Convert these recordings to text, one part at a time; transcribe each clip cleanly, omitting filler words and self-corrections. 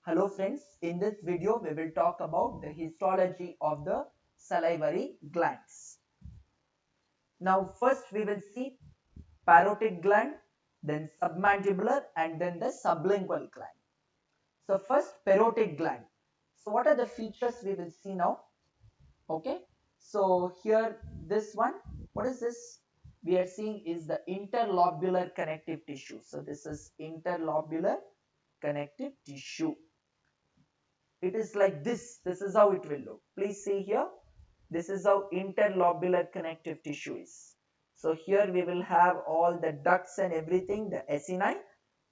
Hello friends, in this video we will talk about the histology of the salivary glands. Now first we will see parotid gland, then submandibular and then the sublingual gland. So first parotid gland. So what are the features we will see now? Okay, so here this one, what is this? We are seeing is the interlobular connective tissue. So this is interlobular connective tissue. It is like this is how it will look. Please see here, this is how interlobular connective tissue is. So here we will have all the ducts and everything, the acini,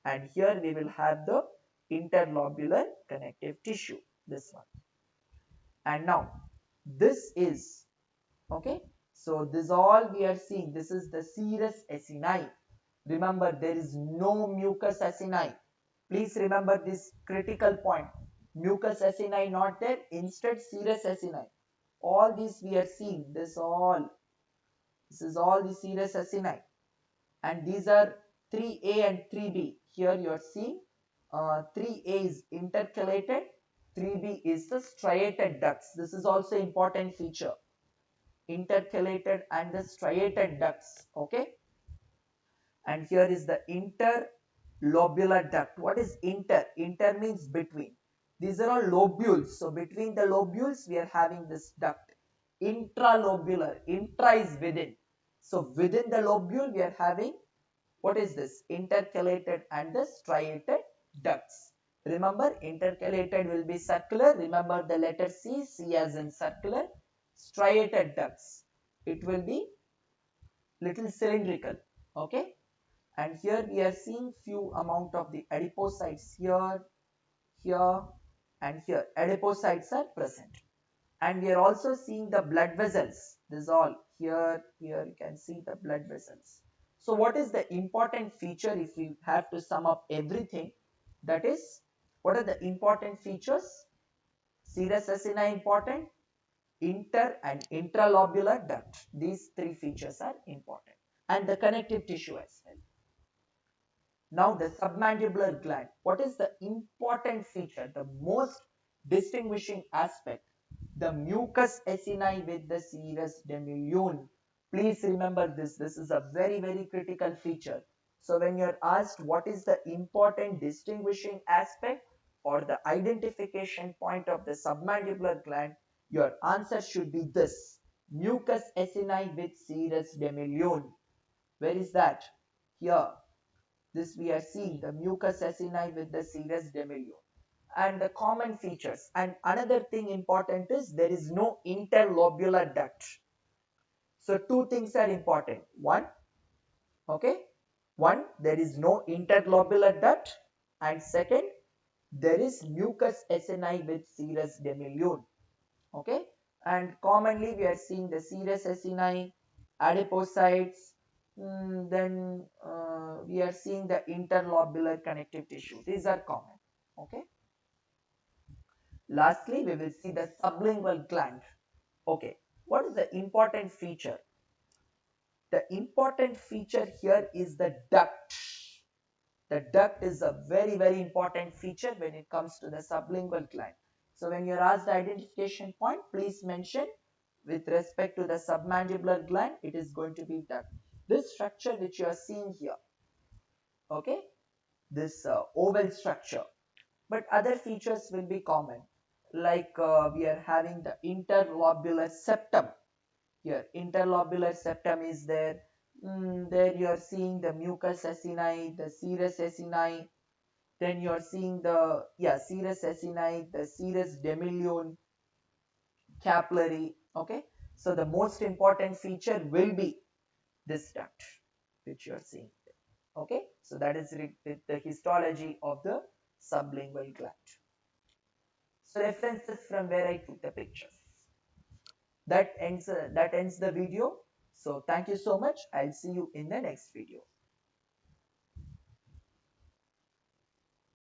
and here we will have the interlobular connective tissue, this one. And now this is, okay, so this all we are seeing, this is the serous acini. Remember, there is no mucus acini. Please remember this critical point. Mucus acini not there, instead serous acini. All these we are seeing, this is all the serous acini. And these are 3A and 3B. Here you are seeing 3A is intercalated, 3B is the striated ducts. This is also important feature. Intercalated and the striated ducts. Okay. And here is the interlobular duct. What is inter? Inter means between. These are all lobules. So between the lobules we are having this duct. Intralobular. Intra is within. So within the lobule we are having, what is this? Intercalated and the striated ducts. Remember, intercalated will be circular. Remember the letter C, C as in circular. Striated ducts, it will be little cylindrical. Okay. And here we are seeing few amount of the adipocytes here, here and here. Adipocytes are present. And we are also seeing the blood vessels. This is all here, here you can see the blood vessels. So what is the important feature if we have to sum up everything? That is, what are the important features? Serous acini important, inter and intralobular duct. These three features are important. And the connective tissue as well. Now the submandibular gland. What is the important feature, the most distinguishing aspect? The mucus acini with the serous demilume. Please remember this. This is a very, very critical feature. So when you are asked what is the important distinguishing aspect or the identification point of the submandibular gland, your answer should be this. Mucus acini with serous demilume. Where is that? Here. This we are seeing the mucus acini with the serous demilume. And the common features. And another thing important is there is no interlobular duct. So two things are important. One, okay, one, there is no interlobular duct, and second, there is mucus acini with serous demilume. Okay, and commonly we are seeing the serous acini, adipocytes, then we are seeing the interlobular connective tissue. These are common. Okay. Lastly, we will see the sublingual gland. Okay, what is the important feature? The important feature here is the duct. The duct is a very, very important feature when it comes to the sublingual gland. So when you are asked the identification point, please mention with respect to the submandibular gland, it is going to be duct. This structure which you are seeing here, okay, this oval structure, but other features will be common, like we are having the interlobular septum. Here interlobular septum is there. There you are seeing the mucus acini, the serous acini, then you are seeing the serous acini, the serous demilume, capillary. Okay, so the most important feature will be this duct which you are seeing. Okay, so that is with the histology of the sublingual gland. So references from where I took the pictures. That ends the video. So thank you so much. I'll see you in the next video.